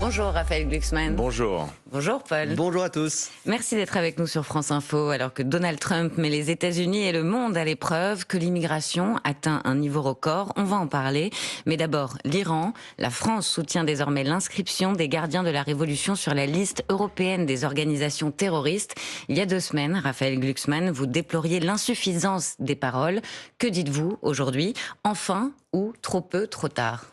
Bonjour Raphaël Glucksmann. Bonjour. Bonjour Paul. Bonjour à tous. Merci d'être avec nous sur France Info, alors que Donald Trump met les États-Unis et le monde à l'épreuve, que l'immigration atteint un niveau record. On va en parler. Mais d'abord, l'Iran. La France soutient désormais l'inscription des gardiens de la Révolution sur la liste européenne des organisations terroristes. Il y a 2 semaines, Raphaël Glucksmann, vous déploriez l'insuffisance des paroles. Que dites-vous aujourd'hui? Enfin ou trop peu, trop tard?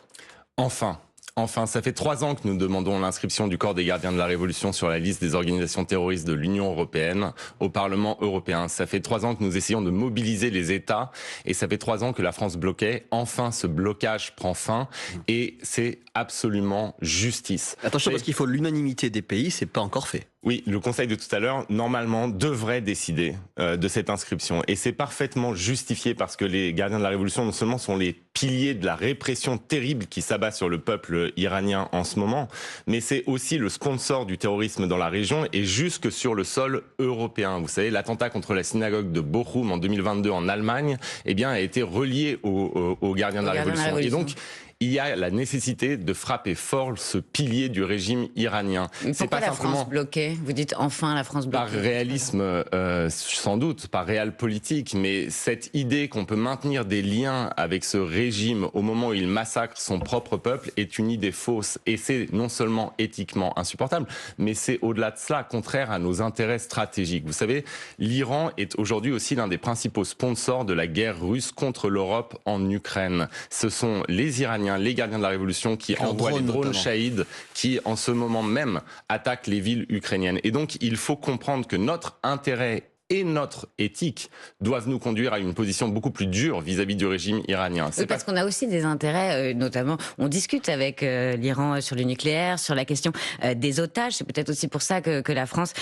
Enfin, ça fait 3 ans que nous demandons l'inscription du corps des gardiens de la Révolution sur la liste des organisations terroristes de l'Union européenne au Parlement européen. Ça fait 3 ans que nous essayons de mobiliser les États et ça fait 3 ans que la France bloquait. Enfin, ce blocage prend fin et c'est absolument justice. Attention, parce qu'il faut l'unanimité des pays, c'est pas encore fait. Oui, le Conseil de tout à l'heure, normalement, devrait décider de cette inscription. Et c'est parfaitement justifié parce que les gardiens de la Révolution, non seulement sont les piliers de la répression terrible qui s'abat sur le peuple iranien en ce moment, mais c'est aussi le sponsor du terrorisme dans la région et jusque sur le sol européen. Vous savez, l'attentat contre la synagogue de Bochum en 2022 en Allemagne, eh bien, a été relié aux gardiens de la Révolution. Et donc, il y a la nécessité de frapper fort ce pilier du régime iranien. C'est pas la France bloquée? Vous dites enfin la France bloquée. Par réalisme, sans doute, par réel politique, mais cette idée qu'on peut maintenir des liens avec ce régime au moment où il massacre son propre peuple est une idée fausse. Et c'est non seulement éthiquement insupportable, mais c'est au-delà de cela contraire à nos intérêts stratégiques. Vous savez, l'Iran est aujourd'hui aussi l'un des principaux sponsors de la guerre russe contre l'Europe en Ukraine. Ce sont les Iraniens, les gardiens de la Révolution qui envoient les drones Shahid qui, en ce moment même, attaquent les villes ukrainiennes. Et donc, il faut comprendre que notre intérêt et notre éthique doivent nous conduire à une position beaucoup plus dure vis-à-vis du régime iranien. Oui, parce qu'on a aussi des intérêts, notamment, on discute avec l'Iran sur le nucléaire, sur la question des otages. C'est peut-être aussi pour ça que la France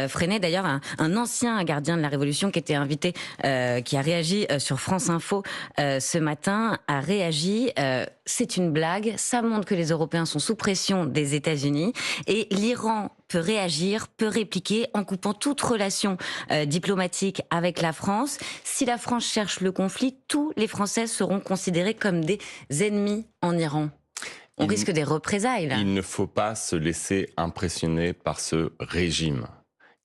freinait. D'ailleurs, un ancien gardien de la Révolution qui était invité, qui a réagi sur France Info ce matin, a réagi. C'est une blague. Ça montre que les Européens sont sous pression des États-Unis et l'Iran peut réagir, peut répliquer en coupant toute relation diplomatique avec la France. Si la France cherche le conflit, tous les Français seront considérés comme des ennemis en Iran. On risque des représailles, là. Il ne faut pas se laisser impressionner par ce régime.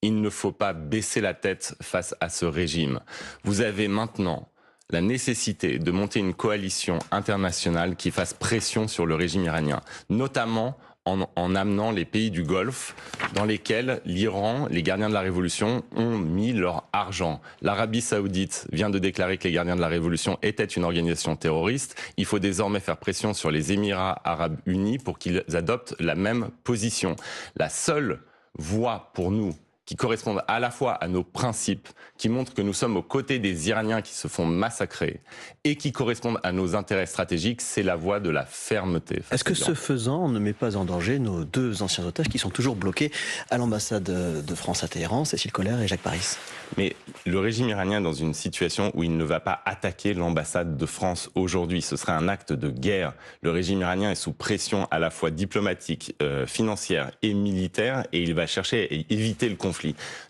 Il ne faut pas baisser la tête face à ce régime. Vous avez maintenant la nécessité de monter une coalition internationale qui fasse pression sur le régime iranien, notamment en amenant les pays du Golfe dans lesquels l'Iran, les gardiens de la Révolution, ont mis leur argent. L'Arabie Saoudite vient de déclarer que les gardiens de la Révolution étaient une organisation terroriste. Il faut désormais faire pression sur les Émirats arabes unis pour qu'ils adoptent la même position. La seule voie pour nous qui correspondent à la fois à nos principes, qui montrent que nous sommes aux côtés des Iraniens qui se font massacrer, et qui correspondent à nos intérêts stratégiques, c'est la voie de la fermeté. Est-ce que ce faisant, on ne met pas en danger nos 2 anciens otages qui sont toujours bloqués à l'ambassade de France à Téhéran, Cécile Collère et Jacques Paris? Mais le régime iranien est dans une situation où il ne va pas attaquer l'ambassade de France aujourd'hui. Ce serait un acte de guerre. Le régime iranien est sous pression à la fois diplomatique, financière et militaire, et il va chercher à éviter le conflit.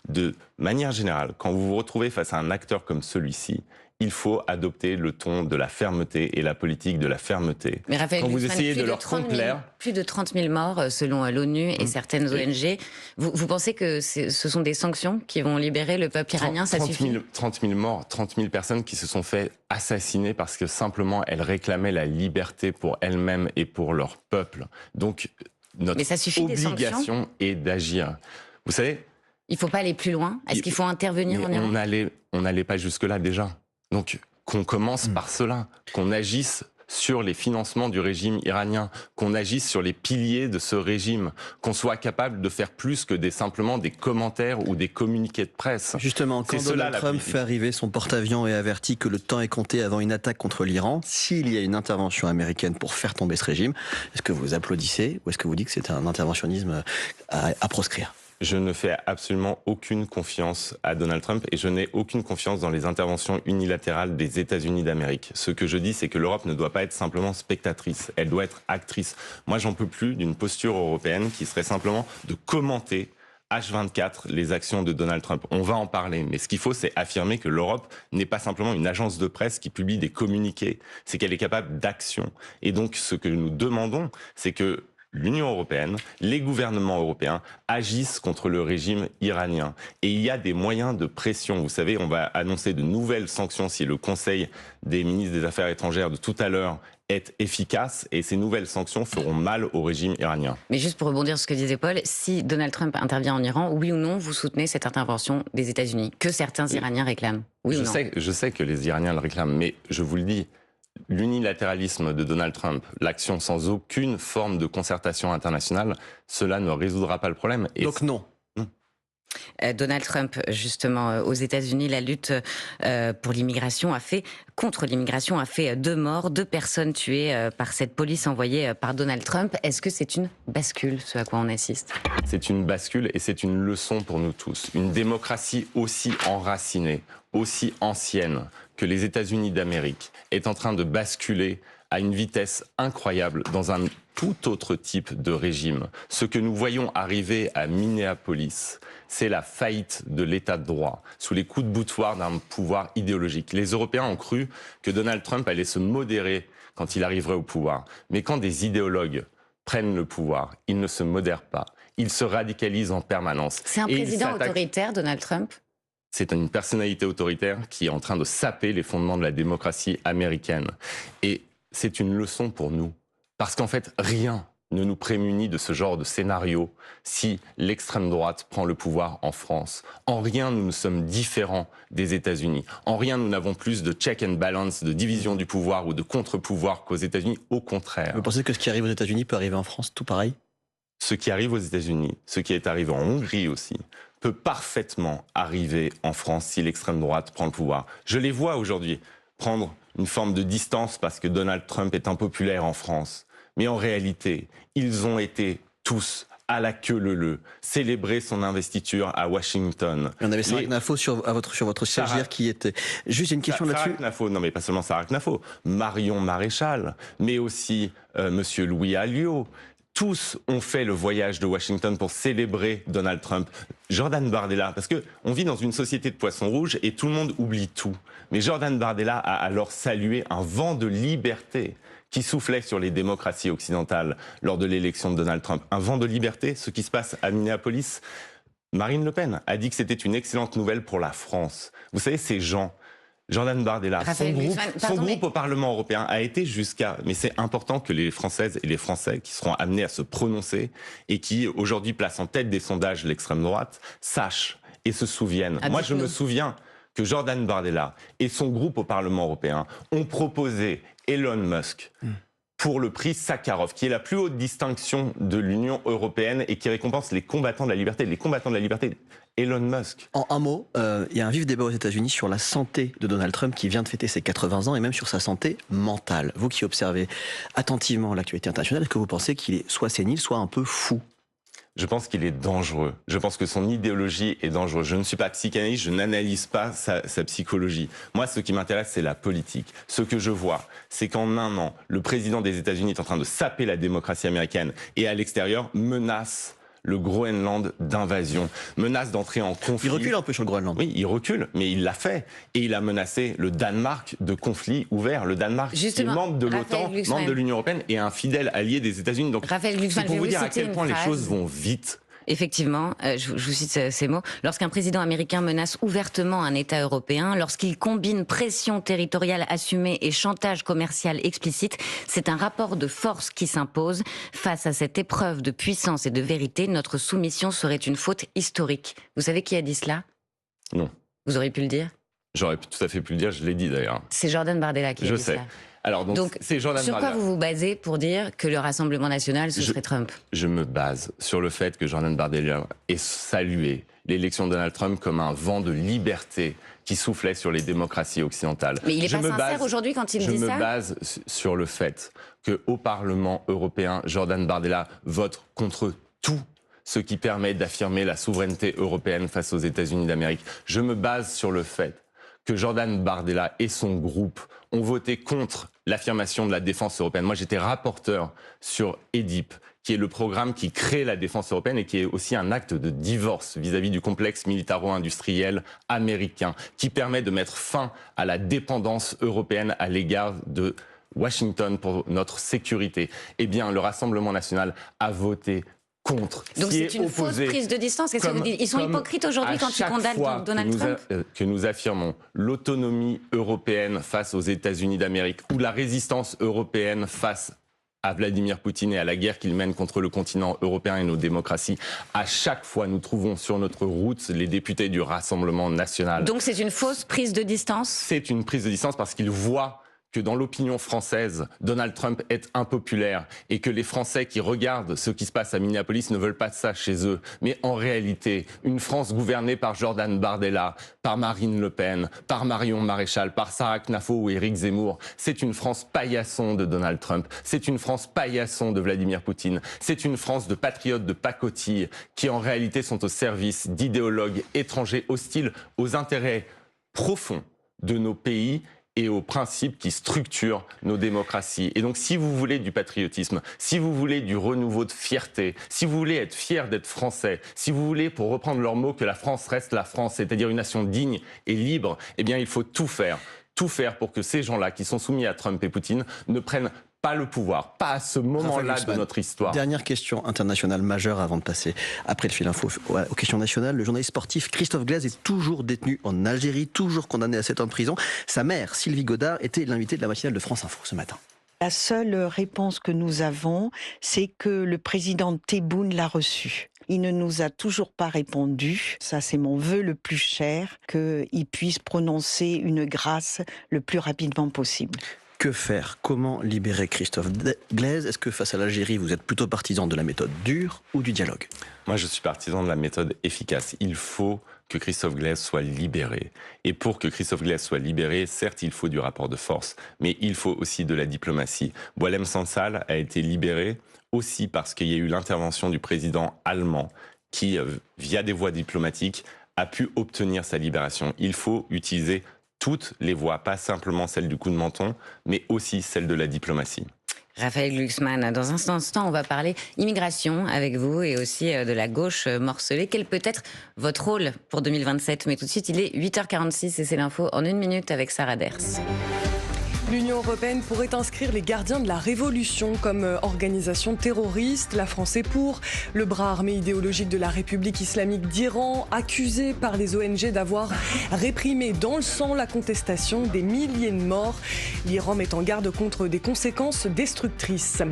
De manière générale, quand vous vous retrouvez face à un acteur comme celui-ci, il faut adopter le ton de la fermeté et la politique de la fermeté. Mais Raphaël, quand vous essayez de leur complaire... Plus de 30 000 morts selon l'ONU et certaines ONG. Vous pensez que ce sont des sanctions qui vont libérer le peuple iranien? Ça suffit? 30 000 morts, 30 000 personnes qui se sont fait assassiner parce que simplement elles réclamaient la liberté pour elles-mêmes et pour leur peuple. Donc notre obligation est d'agir. Vous savez... Il ne faut pas aller plus loin? Est-ce qu'il faut intervenir en Iran? On n'allait pas jusque-là déjà. Donc qu'on commence par cela, qu'on agisse sur les financements du régime iranien, qu'on agisse sur les piliers de ce régime, qu'on soit capable de faire plus que simplement des commentaires ou des communiqués de presse. Justement, quand Donald Trump fait arriver son porte-avions et avertit que le temps est compté avant une attaque contre l'Iran, s'il y a une intervention américaine pour faire tomber ce régime, est-ce que vous applaudissez ou est-ce que vous dites que c'est un interventionnisme à proscrire? Je ne fais absolument aucune confiance à Donald Trump et je n'ai aucune confiance dans les interventions unilatérales des États-Unis d'Amérique. Ce que je dis, c'est que l'Europe ne doit pas être simplement spectatrice, elle doit être actrice. Moi, j'en peux plus d'une posture européenne qui serait simplement de commenter H24 les actions de Donald Trump. On va en parler, mais ce qu'il faut, c'est affirmer que l'Europe n'est pas simplement une agence de presse qui publie des communiqués, c'est qu'elle est capable d'action. Et donc, ce que nous demandons, c'est que l'Union européenne, les gouvernements européens agissent contre le régime iranien. Et il y a des moyens de pression. Vous savez, on va annoncer de nouvelles sanctions si le Conseil des ministres des Affaires étrangères de tout à l'heure est efficace, et ces nouvelles sanctions feront mal au régime iranien. Mais juste pour rebondir sur ce que disait Paul, si Donald Trump intervient en Iran, oui ou non, vous soutenez cette intervention des États-Unis que certains Iraniens réclament? Oui ou non? Je sais que les Iraniens le réclament, mais je vous le dis, l'unilatéralisme de Donald Trump, l'action sans aucune forme de concertation internationale, cela ne résoudra pas le problème. Et donc non. Donald Trump, justement, aux États-Unis, la lutte contre l'immigration a fait 2 morts, 2 personnes tuées par cette police envoyée par Donald Trump. Est-ce que c'est une bascule, ce à quoi on assiste? C'est une bascule et c'est une leçon pour nous tous. Une démocratie aussi enracinée, aussi ancienne que les États-Unis d'Amérique est en train de basculer à une vitesse incroyable dans un tout autre type de régime. Ce que nous voyons arriver à Minneapolis, c'est la faillite de l'état de droit, sous les coups de boutoir d'un pouvoir idéologique. Les Européens ont cru que Donald Trump allait se modérer quand il arriverait au pouvoir. Mais quand des idéologues prennent le pouvoir, ils ne se modèrent pas. Ils se radicalisent en permanence. C'est un président autoritaire, Donald Trump? C'est une personnalité autoritaire qui est en train de saper les fondements de la démocratie américaine. Et c'est une leçon pour nous. Parce qu'en fait, rien ne nous prémunit de ce genre de scénario si l'extrême droite prend le pouvoir en France. En rien, nous sommes différents des États-Unis. En rien, nous n'avons plus de check and balance, de division du pouvoir ou de contre-pouvoir qu'aux États-Unis. Au contraire. Vous pensez que ce qui arrive aux États-Unis peut arriver en France, tout pareil? Ce qui arrive aux États-Unis, ce qui est arrivé en Hongrie aussi, peut parfaitement arriver en France si l'extrême droite prend le pouvoir. Je les vois aujourd'hui prendre une forme de distance parce que Donald Trump est impopulaire en France. Mais en réalité, ils ont été tous à la queue leu-leu célébrer son investiture à Washington. Et on avait Sarah Knafo sur votre stagiaire qui était... Juste une question là-dessus. Sarah Knafo, non mais pas seulement Sarah Knafo, Marion Maréchal, mais aussi Monsieur Louis Alliot. Tous ont fait le voyage de Washington pour célébrer Donald Trump. Jordan Bardella, parce que on vit dans une société de poissons rouges et tout le monde oublie tout. Mais Jordan Bardella a alors salué un vent de liberté qui soufflait sur les démocraties occidentales lors de l'élection de Donald Trump. Un vent de liberté, ce qui se passe à Minneapolis. Marine Le Pen a dit que c'était une excellente nouvelle pour la France. Vous savez, ces gens... Jordan Bardella, son groupe au Parlement européen a été jusqu'à... Mais c'est important que les Françaises et les Français qui seront amenés à se prononcer et qui aujourd'hui placent en tête des sondages l'extrême droite, sachent et se souviennent. Moi, je me souviens que Jordan Bardella et son groupe au Parlement européen ont proposé Elon Musk pour le prix Sakharov, qui est la plus haute distinction de l'Union européenne et qui récompense les combattants de la liberté. Les combattants de la liberté, Elon Musk. En un mot, il y a un vif débat aux États-Unis sur la santé de Donald Trump qui vient de fêter ses 80 ans et même sur sa santé mentale. Vous qui observez attentivement l'actualité internationale, est-ce que vous pensez qu'il est soit sénile, soit un peu fou? Je pense qu'il est dangereux. Je pense que son idéologie est dangereuse. Je ne suis pas psychanalyste, je n'analyse pas sa psychologie. Moi, ce qui m'intéresse, c'est la politique. Ce que je vois, c'est qu'en un an, le président des États-Unis est en train de saper la démocratie américaine et à l'extérieur menace le Groenland d'invasion, menace d'entrer en conflit. Il recule un peu sur le Groenland. Oui, il recule, mais il l'a fait. Et il a menacé le Danemark de conflit ouvert. Le Danemark, qui est membre de l'OTAN, membre de l'Union européenne et un fidèle allié des États-Unis. Donc, c'est pour vous dire à quel point les choses vont vite. Effectivement, je vous cite ces mots. Lorsqu'un président américain menace ouvertement un État européen, lorsqu'il combine pression territoriale assumée et chantage commercial explicite, c'est un rapport de force qui s'impose. Face à cette épreuve de puissance et de vérité, notre soumission serait une faute historique. Vous savez qui a dit cela? Non. Vous auriez pu le dire? J'aurais tout à fait pu le dire, je l'ai dit d'ailleurs. C'est Jordan Bardella qui a dit cela. Je sais. Alors, donc c'est Jordan sur Bardella. Quoi vous vous basez pour dire que le Rassemblement national, ce serait Trump? Je me base sur le fait que Jordan Bardella ait salué l'élection de Donald Trump comme un vent de liberté qui soufflait sur les démocraties occidentales. Mais il n'est pas sincère aujourd'hui quand il dit ça? Je me base sur le fait qu'au Parlement européen, Jordan Bardella vote contre tout ce qui permet d'affirmer la souveraineté européenne face aux États-Unis d'Amérique. Je me base sur le fait que Jordan Bardella et son groupe ont voté contre l'affirmation de la défense européenne. Moi, j'étais rapporteur sur EDIP, qui est le programme qui crée la défense européenne et qui est aussi un acte de divorce vis-à-vis du complexe militaro-industriel américain, qui permet de mettre fin à la dépendance européenne à l'égard de Washington pour notre sécurité. Eh bien, le Rassemblement national a voté contre. Donc c'est une fausse prise de distance. Qu'est-ce que vous dites ? Ils sont hypocrites aujourd'hui quand ils condamnent Donald Trump ? Que nous affirmons l'autonomie européenne face aux États-Unis d'Amérique ou la résistance européenne face à Vladimir Poutine et à la guerre qu'il mène contre le continent européen et nos démocraties, à chaque fois nous trouvons sur notre route les députés du Rassemblement national. Donc c'est une fausse prise de distance ? C'est une prise de distance parce qu'ils voient que dans l'opinion française, Donald Trump est impopulaire et que les Français qui regardent ce qui se passe à Minneapolis ne veulent pas de ça chez eux. Mais en réalité, une France gouvernée par Jordan Bardella, par Marine Le Pen, par Marion Maréchal, par Sarah Knafo ou Éric Zemmour, c'est une France paillasson de Donald Trump, c'est une France paillasson de Vladimir Poutine, c'est une France de patriotes de pacotille qui en réalité sont au service d'idéologues étrangers hostiles aux intérêts profonds de nos pays et aux principes qui structurent nos démocraties. Et donc, si vous voulez du patriotisme, si vous voulez du renouveau de fierté, si vous voulez être fier d'être français, si vous voulez, pour reprendre leurs mots, que la France reste la France, c'est-à-dire une nation digne et libre, eh bien, il faut tout faire pour que ces gens-là, qui sont soumis à Trump et Poutine, ne prennent pas le pouvoir, pas à ce moment-là de notre histoire. Dernière question internationale majeure avant de passer, après le fil info, aux questions nationales. Le journaliste sportif Christophe Glaise est toujours détenu en Algérie, toujours condamné à 7 ans de prison. Sa mère, Sylvie Godard, était l'invitée de la matinale de France Info ce matin. La seule réponse que nous avons, c'est que le président Tebboune l'a reçu. Il ne nous a toujours pas répondu. Ça, c'est mon vœu le plus cher, qu'il puisse prononcer une grâce le plus rapidement possible. Que faire ? Comment libérer Christophe Glaise ? Est-ce que face à l'Algérie, vous êtes plutôt partisan de la méthode dure ou du dialogue ? Moi, je suis partisan de la méthode efficace. Il faut que Christophe Glaise soit libéré. Et pour que Christophe Glaise soit libéré, certes, il faut du rapport de force, mais il faut aussi de la diplomatie. Boualem Sansal a été libéré aussi parce qu'il y a eu l'intervention du président allemand qui, via des voies diplomatiques, a pu obtenir sa libération. Il faut utiliser toutes les voies, pas simplement celle du coup de menton, mais aussi celle de la diplomatie. Raphaël Glucksmann, dans un instant, on va parler immigration avec vous et aussi de la gauche morcelée. Quel peut être votre rôle pour 2027 ? Mais tout de suite, il est 8h46 et c'est l'info en 1 minute avec Sarah Ders. L'Union européenne pourrait inscrire les gardiens de la Révolution comme organisation terroriste. La France est pour. Le bras armé idéologique de la République islamique d'Iran, accusé par les ONG d'avoir réprimé dans le sang la contestation, des milliers de morts. L'Iran met en garde contre des conséquences destructrices.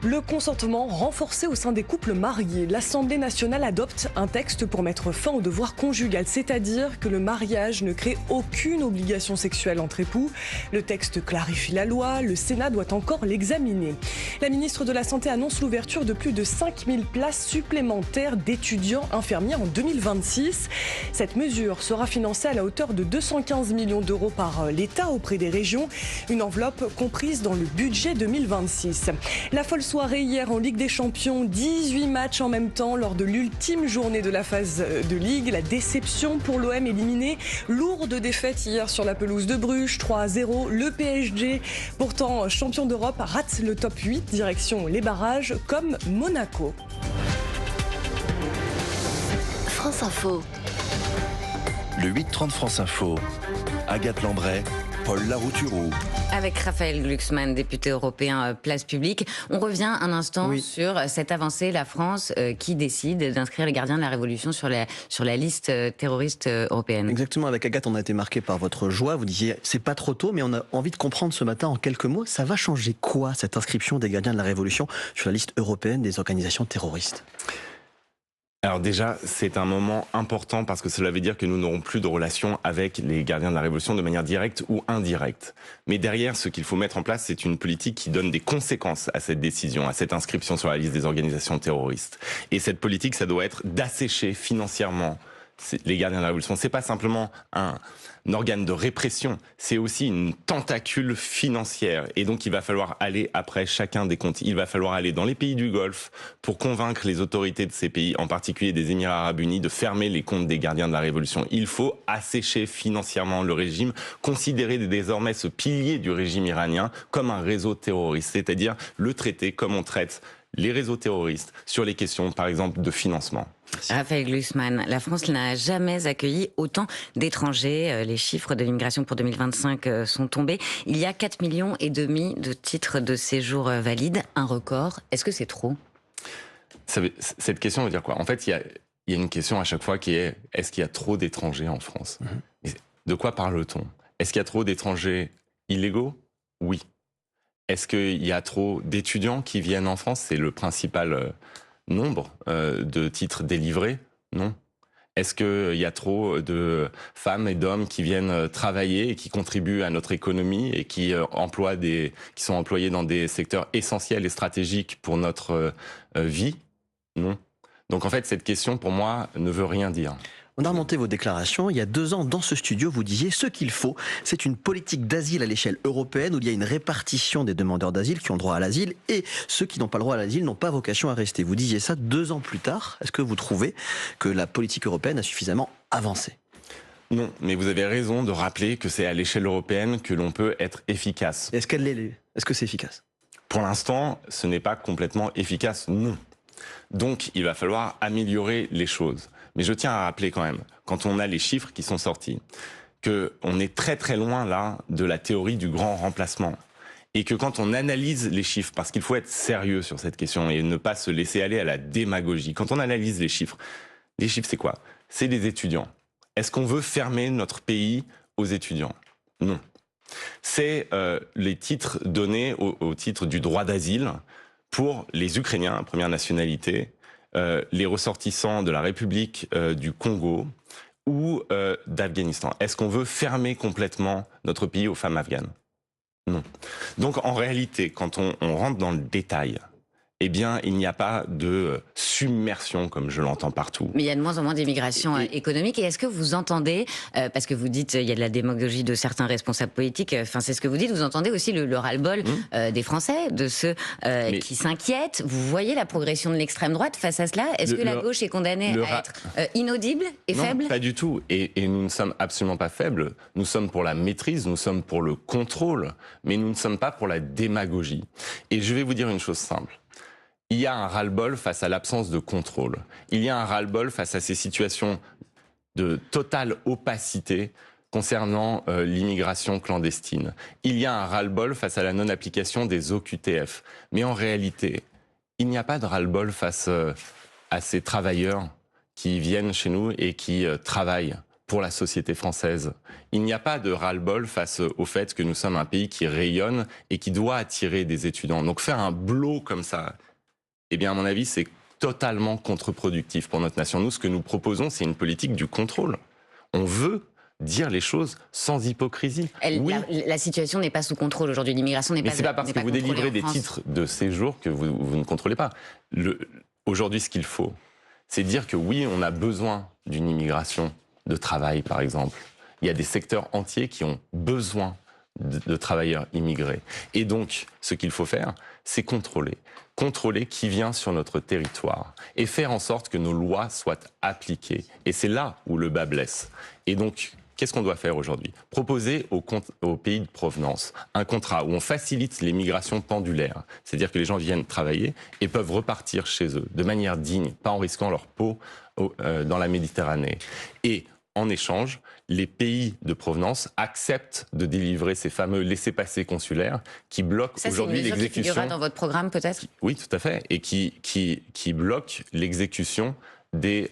Le consentement renforcé au sein des couples mariés. L'Assemblée nationale adopte un texte pour mettre fin au devoir conjugal, c'est-à-dire que le mariage ne crée aucune obligation sexuelle entre époux. Le texte clarifie la loi, le Sénat doit encore l'examiner. La ministre de la Santé annonce l'ouverture de plus de 5000 places supplémentaires d'étudiants infirmiers en 2026. Cette mesure sera financée à la hauteur de 215 millions d'euros par l'État auprès des régions, une enveloppe comprise dans le budget 2026. La folle soirée hier en Ligue des Champions, 18 matchs en même temps lors de l'ultime journée de la phase de Ligue. La déception pour l'OM éliminé, lourde défaite hier sur la pelouse de Bruges, 3-0. Le PSG, pourtant champion d'Europe, rate le top 8, direction les barrages comme Monaco. France Info. Le 8-30 France Info. Agathe Lambray, Paul Larouturou. Avec Raphaël Glucksmann, député européen Place Publique. On revient un instant sur cette avancée, la France qui décide d'inscrire les gardiens de la Révolution sur la liste terroriste européenne. Exactement, avec Agathe, on a été marqué par votre joie. Vous disiez, c'est pas trop tôt, mais on a envie de comprendre ce matin en quelques mots, ça va changer quoi, cette inscription des gardiens de la Révolution sur la liste européenne des organisations terroristes ? Alors déjà, c'est un moment important parce que cela veut dire que nous n'aurons plus de relation avec les gardiens de la Révolution de manière directe ou indirecte. Mais derrière, ce qu'il faut mettre en place, c'est une politique qui donne des conséquences à cette décision, à cette inscription sur la liste des organisations terroristes. Et cette politique, ça doit être d'assécher financièrement les gardiens de la Révolution. C'est pas simplement un organe de répression, c'est aussi une tentacule financière. Et donc, il va falloir aller après chacun des comptes. Il va falloir aller dans les pays du Golfe pour convaincre les autorités de ces pays, en particulier des Émirats Arabes Unis, de fermer les comptes des gardiens de la Révolution. Il faut assécher financièrement le régime, considérer désormais ce pilier du régime iranien comme un réseau terroriste, c'est-à-dire le traiter comme on traite les réseaux terroristes sur les questions, par exemple, de financement. Raphaël Glucksmann, la France n'a jamais accueilli autant d'étrangers. Les chiffres de l'immigration pour 2025 sont tombés. Il y a 4,5 millions de titres de séjour valides, un record. Est-ce que c'est trop ? Cette question veut dire quoi ? En fait, il y a une question à chaque fois qui est « est-ce qu'il y a trop d'étrangers en France ?» De quoi parle-t-on ? Est-ce qu'il y a trop d'étrangers illégaux ? Oui. Est-ce qu'il y a trop d'étudiants qui viennent en France ? C'est le principal nombre de titres délivrés ? Non. Est-ce qu'il y a trop de femmes et d'hommes qui viennent travailler et qui contribuent à notre économie et qui sont employés dans des secteurs essentiels et stratégiques pour notre vie ? Non. Donc en fait, cette question, pour moi, ne veut rien dire. On a remonté vos déclarations. Il y a 2 ans, dans ce studio, vous disiez ce qu'il faut, c'est une politique d'asile à l'échelle européenne où il y a une répartition des demandeurs d'asile qui ont droit à l'asile et ceux qui n'ont pas le droit à l'asile n'ont pas vocation à rester. Vous disiez ça 2 ans plus tard. Est-ce que vous trouvez que la politique européenne a suffisamment avancé ? Non, mais vous avez raison de rappeler que c'est à l'échelle européenne que l'on peut être efficace. Est-ce que c'est efficace ? Pour l'instant, ce n'est pas complètement efficace, non. Donc, il va falloir améliorer les choses. Mais je tiens à rappeler quand même, quand on a les chiffres qui sont sortis, qu'on est très très loin là de la théorie du grand remplacement. Et que quand on analyse les chiffres, parce qu'il faut être sérieux sur cette question et ne pas se laisser aller à la démagogie, quand on analyse les chiffres c'est quoi ? C'est des étudiants. Est-ce qu'on veut fermer notre pays aux étudiants ? Non. C'est les titres donnés au titre du droit d'asile pour les Ukrainiens, première nationalité, les ressortissants de la République du Congo ou d'Afghanistan. Est-ce qu'on veut fermer complètement notre pays aux femmes afghanes ? Non. Donc en réalité, quand on rentre dans le détail, eh bien, il n'y a pas de submersion comme je l'entends partout. Mais il y a de moins en moins d'immigration économique. Et est-ce que vous entendez, parce que vous dites il y a de la démagogie de certains responsables politiques, enfin c'est ce que vous dites, vous entendez aussi le ras-le-bol des Français, de ceux qui s'inquiètent. Vous voyez la progression de l'extrême droite face à cela ? Est-ce que la gauche est condamnée à être inaudible et faible ? Non, pas du tout. Et nous ne sommes absolument pas faibles. Nous sommes pour la maîtrise, nous sommes pour le contrôle, mais nous ne sommes pas pour la démagogie. Et je vais vous dire une chose simple. Il y a un ras-le-bol face à l'absence de contrôle. Il y a un ras-le-bol face à ces situations de totale opacité concernant l'immigration clandestine. Il y a un ras-le-bol face à la non-application des OQTF. Mais en réalité, il n'y a pas de ras-le-bol face à ces travailleurs qui viennent chez nous et qui travaillent pour la société française. Il n'y a pas de ras-le-bol face au fait que nous sommes un pays qui rayonne et qui doit attirer des étudiants. Donc faire un blot comme ça, eh bien, à mon avis, c'est totalement contre-productif pour notre nation. Nous, ce que nous proposons, c'est une politique du contrôle. On veut dire les choses sans hypocrisie. Oui. La situation n'est pas sous contrôle aujourd'hui. L'immigration n'est pas. Mais c'est pas parce que vous délivrez des titres de séjour que vous ne contrôlez pas. Aujourd'hui, ce qu'il faut, c'est dire que oui, on a besoin d'une immigration de travail, par exemple. Il y a des secteurs entiers qui ont besoin de travailleurs immigrés. Et donc, ce qu'il faut faire, c'est contrôler qui vient sur notre territoire et faire en sorte que nos lois soient appliquées. Et c'est là où le bas blesse. Et donc, qu'est-ce qu'on doit faire aujourd'hui ? Proposer aux pays de provenance un contrat où on facilite les migrations pendulaires, c'est-à-dire que les gens viennent travailler et peuvent repartir chez eux de manière digne, pas en risquant leur peau dans la Méditerranée. Et en échange, les pays de provenance acceptent de délivrer ces fameux laissez-passer consulaires qui bloquent aujourd'hui l'exécution. Ça, c'est une mesure qui figurera dans votre programme, peut-être ? Oui, tout à fait. Et qui bloquent l'exécution des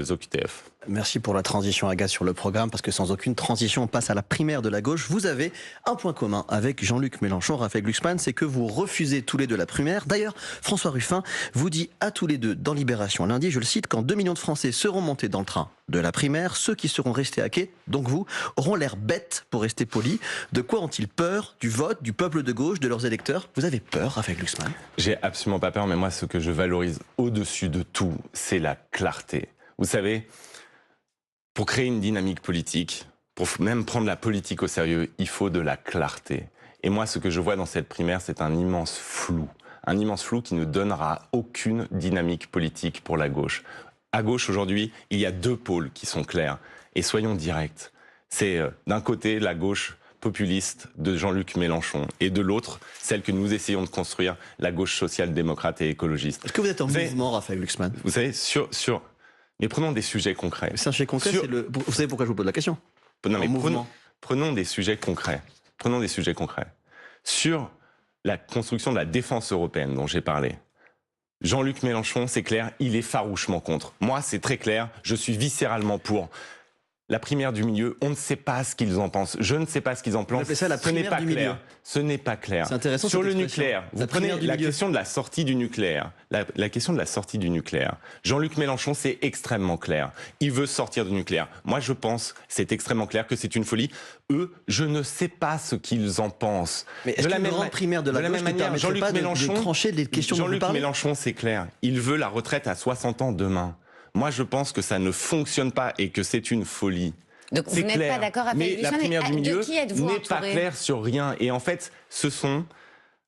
OQTF. Merci pour la transition, Agathe, sur le programme, parce que sans aucune transition, on passe à la primaire de la gauche. Vous avez un point commun avec Jean-Luc Mélenchon, Raphaël Glucksmann, c'est que vous refusez tous les deux la primaire. D'ailleurs, François Ruffin vous dit à tous les deux dans Libération lundi, je le cite, quand 2 millions de Français seront montés dans le train de la primaire, ceux qui seront restés à quai, donc vous, auront l'air bêtes, pour rester polis. De quoi ont-ils peur ? Du vote, du peuple de gauche, de leurs électeurs ? Vous avez peur, Raphaël Glucksmann ? J'ai absolument pas peur, mais moi, ce que je valorise au-dessus de tout, c'est la clarté. Vous savez, pour créer une dynamique politique, pour même prendre la politique au sérieux, il faut de la clarté. Et moi, ce que je vois dans cette primaire, c'est un immense flou qui ne donnera aucune dynamique politique pour la gauche. À gauche, aujourd'hui, il y a 2 pôles qui sont clairs. Et soyons directs. C'est d'un côté la gauche populiste de Jean-Luc Mélenchon et de l'autre, celle que nous essayons de construire, la gauche social-démocrate et écologiste. Est-ce que vous êtes en mouvement, Raphaël Glucksmann ? Vous savez, sur Mais prenons des sujets concrets. C'est un sujet concret, vous savez pourquoi je vous pose la question? Non, mais prenons des sujets concrets. Prenons des sujets concrets. Sur la construction de la défense européenne dont j'ai parlé, Jean-Luc Mélenchon, c'est clair, il est farouchement contre. Moi, c'est très clair, je suis viscéralement pour. La primaire du milieu, on ne sait pas ce qu'ils en pensent. Je ne sais pas ce qu'ils en pensent. Vous appelez ça la primaire du milieu. Ce n'est pas clair. C'est intéressant. Sur le nucléaire, vous prenez la question de la sortie du nucléaire. La question de la sortie du nucléaire. Jean-Luc Mélenchon, c'est extrêmement clair. Il veut sortir du nucléaire. Moi, je pense, c'est extrêmement clair que c'est une folie. Eux, je ne sais pas ce qu'ils en pensent. Mais est-ce qu'une grande primaire de la gauche ne permettrait pas de trancher les questions dont vous parlez ? Jean-Luc Mélenchon, c'est clair. Il veut la retraite à 60 ans demain. Moi, je pense que ça ne fonctionne pas et que c'est une folie. Donc vous n'êtes pas d'accord avec mais la primaire du milieu n'est pas entouré claire sur rien. Et en fait, ce sont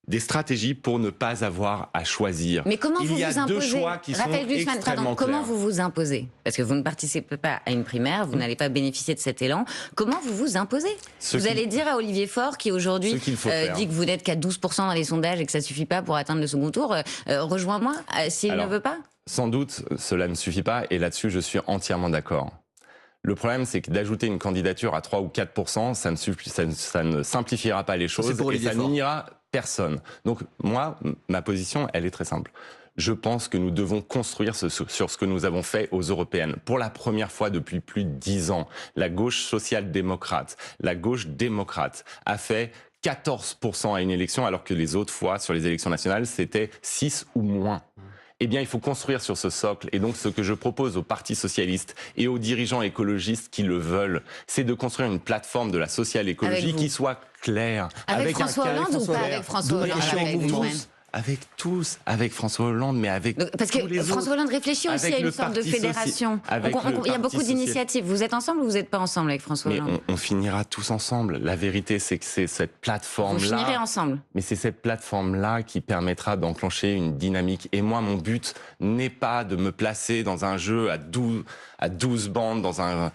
des stratégies pour ne pas avoir à choisir. Mais comment Il y a deux choix qui sont extrêmement clairs. Comment vous vous imposez? Parce que vous ne participez pas à une primaire, vous n'allez pas bénéficier de cet élan. Comment vous vous imposez? Vous allez dire à Olivier Faure, qui aujourd'hui dit que vous n'êtes qu'à 12% dans les sondages et que ça ne suffit pas pour atteindre le second tour, rejoins-moi s'il ne veut pas? Sans doute, cela ne suffit pas et là-dessus, je suis entièrement d'accord. Le problème, c'est que d'ajouter une candidature à 3 ou 4%, ça ne simplifiera pas les choses et ça n'unira personne. Donc moi, ma position, elle est très simple. Je pense que nous devons construire sur ce que nous avons fait aux européennes. Pour la première fois depuis plus de 10 ans, la gauche social-démocrate, la gauche démocrate a fait 14% à une élection, alors que les autres fois, sur les élections nationales, c'était 6 ou moins. Eh bien, il faut construire sur ce socle. Et donc, ce que je propose au Parti socialiste et aux dirigeants écologistes qui le veulent, c'est de construire une plateforme de la social-écologie qui soit claire. Avec François Hollande ou pas avec François Hollande? Avec tous, avec François Hollande, mais avec parce que tous les François autres. Hollande réfléchit aussi à une sorte de fédération. Il y a beaucoup d'initiatives. Vous êtes ensemble ou vous n'êtes pas ensemble avec François Hollande? Mais on finira tous ensemble. La vérité, c'est que c'est cette plateforme-là. Vous finirez ensemble. Mais c'est cette plateforme-là qui permettra d'enclencher une dynamique. Et moi, mon but n'est pas de me placer dans un jeu à 12 bandes, dans un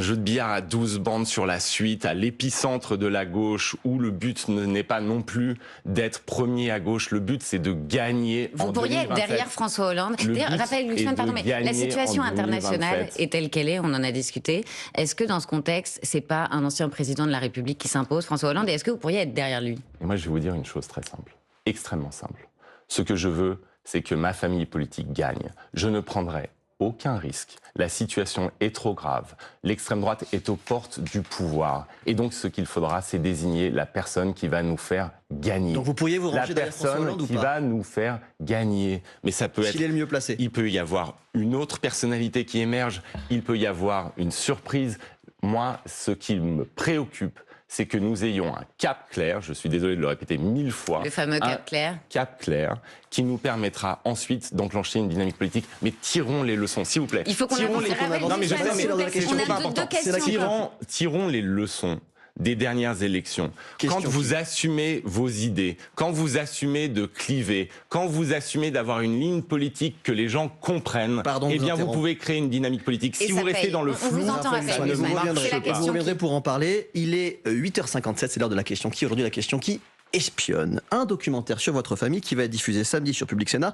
jeu de billard à 12 bandes sur la suite, à l'épicentre de la gauche, où le but n'est pas non plus d'être premier à gauche. Le but, c'est de gagner en 2027. Vous pourriez être derrière François Hollande. Raphaël Glucksmann, pardon, mais la situation internationale est telle qu'elle est, on en a discuté. Est-ce que dans ce contexte, c'est pas un ancien président de la République qui s'impose, François Hollande, et est-ce que vous pourriez être derrière lui? Et moi, je vais vous dire une chose très simple, extrêmement simple. Ce que je veux, c'est que ma famille politique gagne. Je ne prendrai aucun risque. La situation est trop grave. L'extrême droite est aux portes du pouvoir. Et donc, ce qu'il faudra, c'est désigner la personne qui va nous faire gagner. Donc, vous pourriez vous ranger derrière François Hollande ou pas? La personne qui va nous faire gagner. Mais ça peut être... S'il est le mieux placé. Il peut y avoir une autre personnalité qui émerge. Il peut y avoir une surprise. Moi, ce qui me préoccupe, c'est que nous ayons un cap clair, je suis désolé de le répéter 1000 fois. Le fameux cap clair. Cap clair, qui nous permettra ensuite d'enclencher une dynamique politique. Mais tirons les leçons, s'il vous plaît. Il faut qu'on avance. Non, mais je sais, mais c'est pas important. Tirons les leçons des dernières élections. Quand vous assumez vos idées, quand vous assumez de cliver, quand vous assumez d'avoir une ligne politique que les gens comprennent, eh bien vous pouvez créer une dynamique politique. Si vous restez dans le flou, ça ne marche pas. Vous reviendrez pour en parler. Il est 8h57, c'est l'heure de la question qui. Aujourd'hui, la question qui espionne. Un documentaire sur votre famille qui va être diffusé samedi sur Public Sénat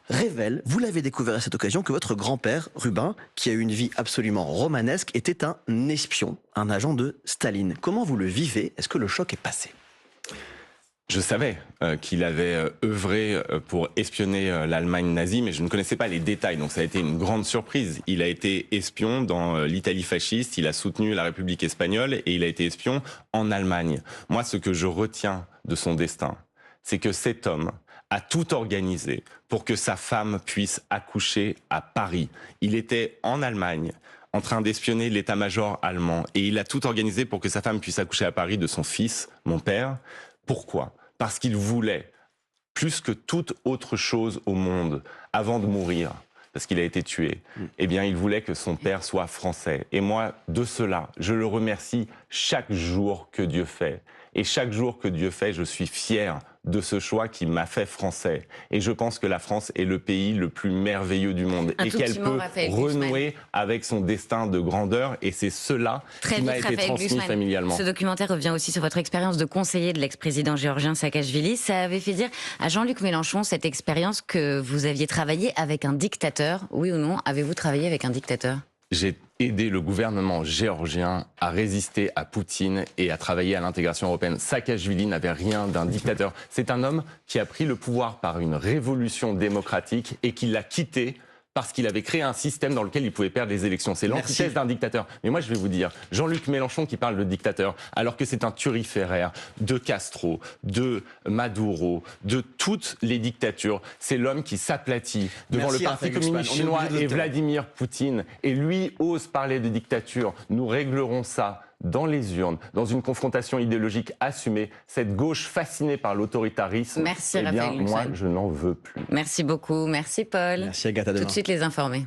révèle, vous l'avez découvert à cette occasion, que votre grand-père, Rubin, qui a eu une vie absolument romanesque, était un espion, un agent de Staline. Comment vous le vivez? Est-ce que le choc est passé? Je savais qu'il avait œuvré pour espionner l'Allemagne nazie, mais je ne connaissais pas les détails, donc ça a été une grande surprise. Il a été espion dans l'Italie fasciste, il a soutenu la République espagnole et il a été espion en Allemagne. Moi, ce que je retiens de son destin, c'est que cet homme a tout organisé pour que sa femme puisse accoucher à Paris. Il était en Allemagne, en train d'espionner l'état-major allemand, et il a tout organisé pour que sa femme puisse accoucher à Paris de son fils, mon père. Pourquoi ? Parce qu'il voulait, plus que toute autre chose au monde, avant de mourir, parce qu'il a été tué, eh bien, il voulait que son père soit français. Et moi, de cela, je le remercie chaque jour que Dieu fait. Et chaque jour que Dieu fait, je suis fier de ce choix qui m'a fait français. Et je pense que la France est le pays le plus merveilleux du monde et qu'elle peut renouer avec son destin de grandeur. Et c'est cela qui m'a été transmis familialement. Ce documentaire revient aussi sur votre expérience de conseiller de l'ex-président géorgien Saakashvili. Ça avait fait dire à Jean-Luc Mélenchon, cette expérience, que vous aviez travaillé avec un dictateur. Oui ou non, avez-vous travaillé avec un dictateur ? J'ai aidé le gouvernement géorgien à résister à Poutine et à travailler à l'intégration européenne. Saakashvili n'avait rien d'un dictateur. C'est un homme qui a pris le pouvoir par une révolution démocratique et qui l'a quitté parce qu'il avait créé un système dans lequel il pouvait perdre les élections. C'est l'antithèse d'un dictateur. Mais moi, je vais vous dire, Jean-Luc Mélenchon qui parle de dictateur, alors que c'est un turiféraire de Castro, de Maduro, de toutes les dictatures. C'est l'homme qui s'aplatit devant le Parti communiste chinois et Vladimir Poutine. Et lui ose parler de dictature. Nous réglerons ça dans les urnes, dans une confrontation idéologique assumée. Cette gauche fascinée par l'autoritarisme, merci, eh bien, moi, je n'en veux plus. Merci beaucoup. Merci, Paul. Merci, Agathe. À demain. Tout de suite, les informés.